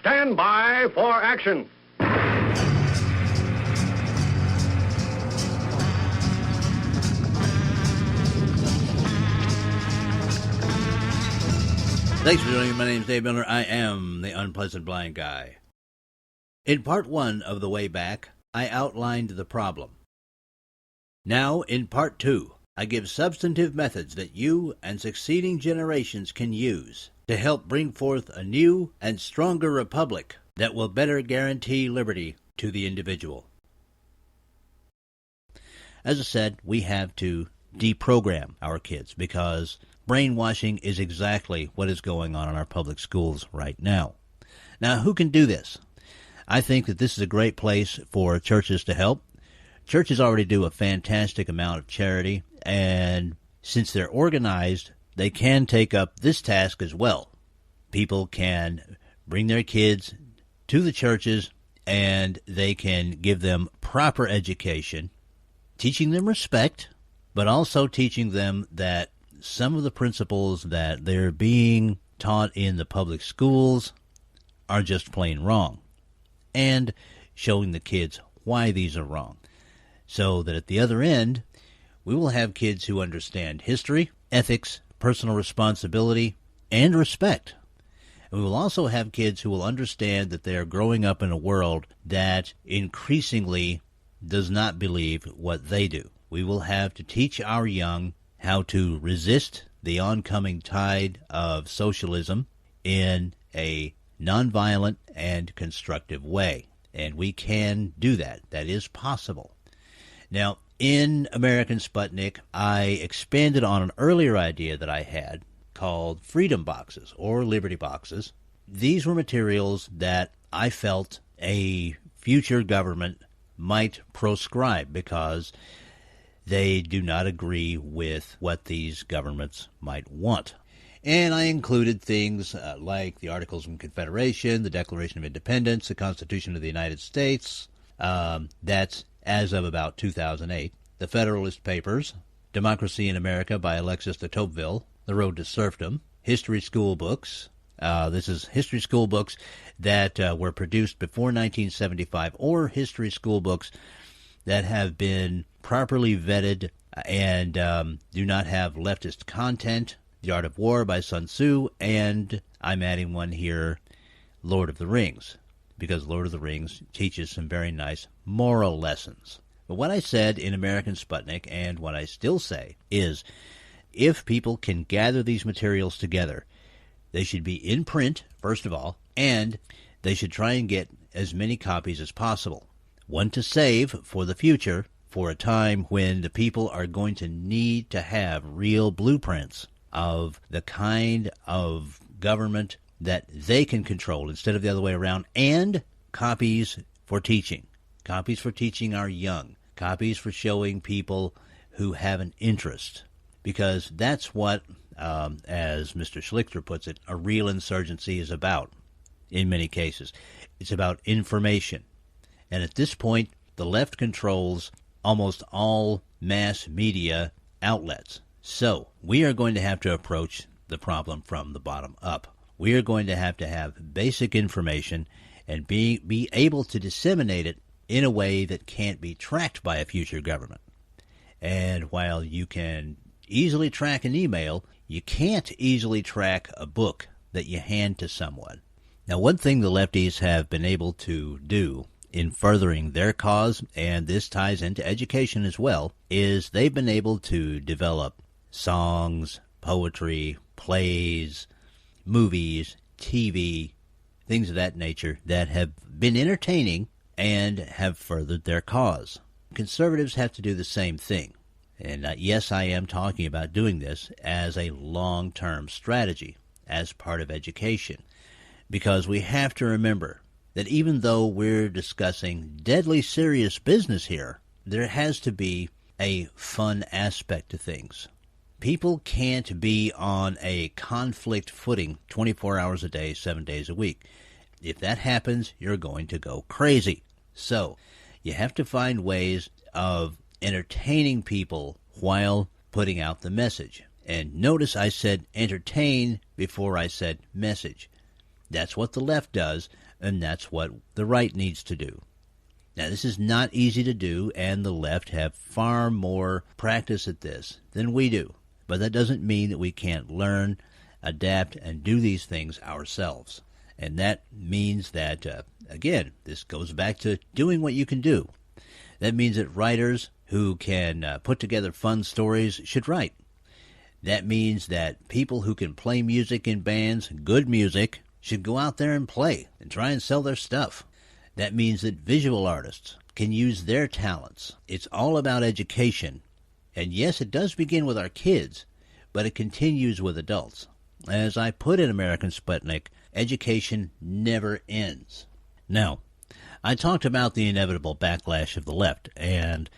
stand by for action. Thanks for joining me. My name is Dave Miller. I am the Unpleasant Blind Guy. In part one of The Way Back, I outlined the problem. Now, in part two, I give substantive methods that you and succeeding generations can use to help bring forth a new and stronger republic that will better guarantee liberty to the individual. As I said, we have to deprogram our kids because brainwashing is exactly what is going on in our public schools right now. Now, who can do this? I think that this is a great place for churches to help. Churches already do a fantastic amount of charity, and since they're organized, they can take up this task as well. People can bring their kids to the churches, and they can give them proper education, teaching them respect, but also teaching them that some of the principles that they're being taught in the public schools are just plain wrong, and showing the kids why these are wrong, so that at the other end, we will have kids who understand history, ethics, personal responsibility, and respect. And we will also have kids who will understand that they are growing up in a world that increasingly does not believe what they do. We will have to teach our young how to resist the oncoming tide of socialism in a nonviolent and constructive way. And we can do that. That is possible. Now, in American Sputnik, I expanded on an earlier idea that I had called freedom boxes or liberty boxes. These were materials that I felt a future government might proscribe because they do not agree with what these governments might want. And I included things like the Articles of Confederation, the Declaration of Independence, the Constitution of the United States, that's as of about 2008, the Federalist Papers, Democracy in America by Alexis de Tocqueville, The Road to Serfdom, history school books. This is history school books that were produced before 1975, or history school books that have been properly vetted and do not have leftist content. The Art of War by Sun Tzu, and I'm adding one here, Lord of the Rings, because Lord of the Rings teaches some very nice moral lessons. But what I said in American Sputnik, and what I still say, is if people can gather these materials together, they should be in print, first of all, and they should try and get as many copies as possible. One to save for the future, for a time when the people are going to need to have real blueprints of the kind of government that they can control instead of the other way around, and copies for teaching our young, copies for showing people who have an interest, because that's what, as Mr. Schlichter puts it, a real insurgency is about in many cases. It's about information. And at this point, the left controls almost all mass media outlets. So we are going to have to approach the problem from the bottom up. We are going to have basic information and be able to disseminate it in a way that can't be tracked by a future government. And while you can easily track an email, you can't easily track a book that you hand to someone. Now, one thing the lefties have been able to do in furthering their cause, and this ties into education as well, is they've been able to develop songs, poetry, plays, movies, TV, things of that nature that have been entertaining and have furthered their cause. Conservatives have to do the same thing. And yes, I am talking about doing this as a long-term strategy, as part of education, because we have to remember that even though we're discussing deadly serious business here, there has to be a fun aspect to things. People can't be on a conflict footing 24 hours a day, 7 days a week. If that happens, you're going to go crazy. So you have to find ways of entertaining people while putting out the message. And notice I said entertain before I said message. That's what the left does, and that's what the right needs to do. Now, this is not easy to do, and the left have far more practice at this than we do. But that doesn't mean that we can't learn, adapt, and do these things ourselves. And that means that, again, this goes back to doing what you can do. That means that writers who can put together fun stories should write. That means that people who can play music in bands, good music, should go out there and play and try and sell their stuff. That means that visual artists can use their talents. It's all about education. And yes, it does begin with our kids, but it continues with adults. As I put in American Sputnik, education never ends. Now, I talked about the inevitable backlash of the left, and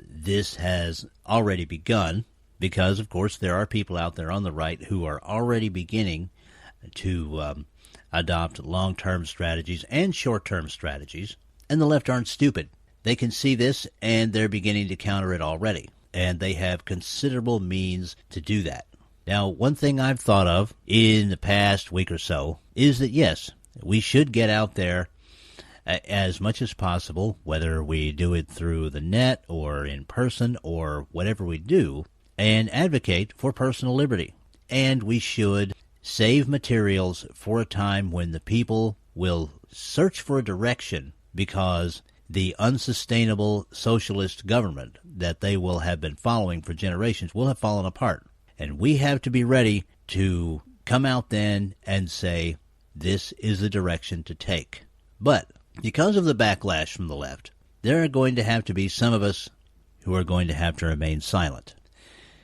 this has already begun because, of course, there are people out there on the right who are already beginning to adopt long-term strategies and short-term strategies, and the left aren't stupid. They can see this, and they're beginning to counter it already, and they have considerable means to do that. Now, one thing I've thought of in the past week or so is that, yes, we should get out there as much as possible, whether we do it through the net or in person or whatever we do, and advocate for personal liberty. And we should save materials for a time when the people will search for a direction because the unsustainable socialist government that they will have been following for generations will have fallen apart. And we have to be ready to come out then and say, this is the direction to take. But because of the backlash from the left, there are going to have to be some of us who are going to have to remain silent.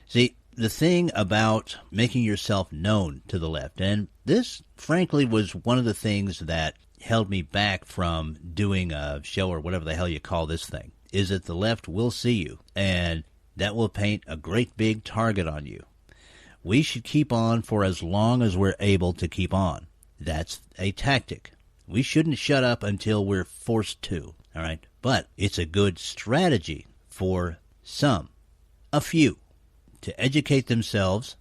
See, the thing about making yourself known to the left, and this, frankly, was one of the things that held me back from doing a show or whatever the hell you call this thing, is that the left will see you, and that will paint a great big target on you. We should keep on for as long as we're able to keep on. That's a tactic. We shouldn't shut up until we're forced to, all right? But it's a good strategy for some, a few, to educate themselves,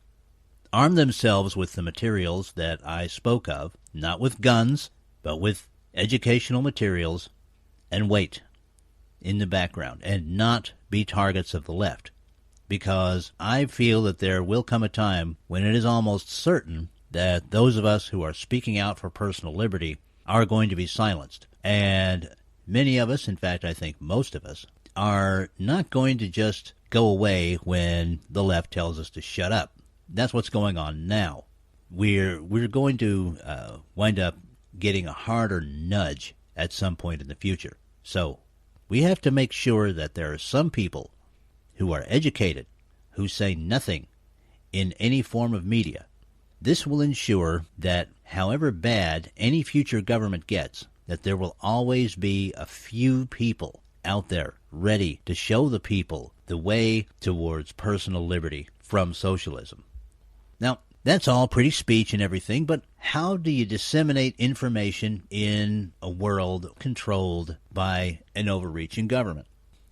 arm themselves with the materials that I spoke of, not with guns, but with educational materials, and wait in the background and not be targets of the left. Because I feel that there will come a time when it is almost certain that those of us who are speaking out for personal liberty are going to be silenced. And many of us, in fact, I think most of us, are not going to just go away when the left tells us to shut up. That's what's going on now. We're going to wind up getting a harder nudge at some point in the future. So we have to make sure that there are some people who are educated, who say nothing in any form of media. This will ensure that however bad any future government gets, that there will always be a few people out there ready to show the people the way towards personal liberty from socialism. Now, that's all pretty speech and everything, but how do you disseminate information in a world controlled by an overreaching government?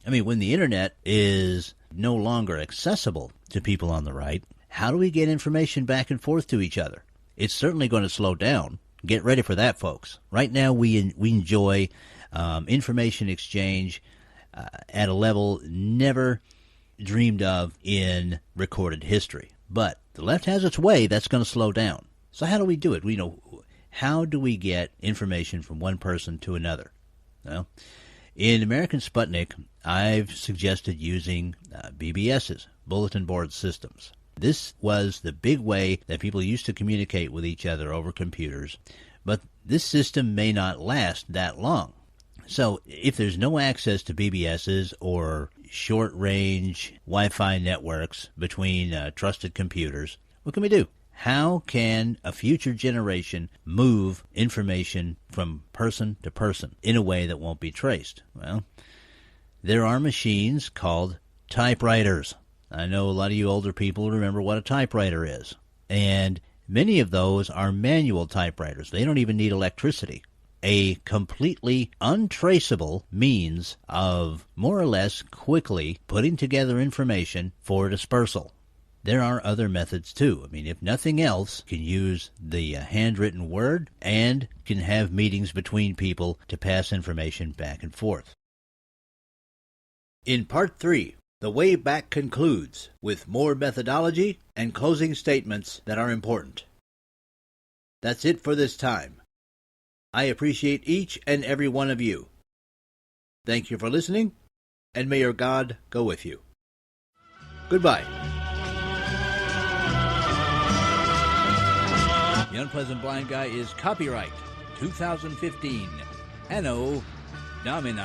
I mean, when the internet is no longer accessible to people on the right, how do we get information back and forth to each other? It's certainly going to slow down. Get ready for that, folks. Right now, we enjoy information exchange at a level never dreamed of in recorded history. But the left has its way. That's going to slow down. So how do we do it? How do we get information from one person to another? Well, in American Sputnik, I've suggested using BBSs, bulletin board systems. This was the big way that people used to communicate with each other over computers, but this system may not last that long. So if there's no access to BBSs or short-range Wi-Fi networks between trusted computers, what can we do? How can a future generation move information from person to person in a way that won't be traced? Well, there are machines called typewriters. I know a lot of you older people remember what a typewriter is. And many of those are manual typewriters. They don't even need electricity. A completely untraceable means of more or less quickly putting together information for dispersal. there are other methods too. I mean, if nothing else, you can use the handwritten word and can have meetings between people to pass information back and forth. In Part 3, The Way Back concludes with more methodology and closing statements that are important. That's it for this time. I appreciate each and every one of you. Thank you for listening, and may your God go with you. Goodbye. The Unpleasant Blind Guy is copyright 2015, Anno Domini.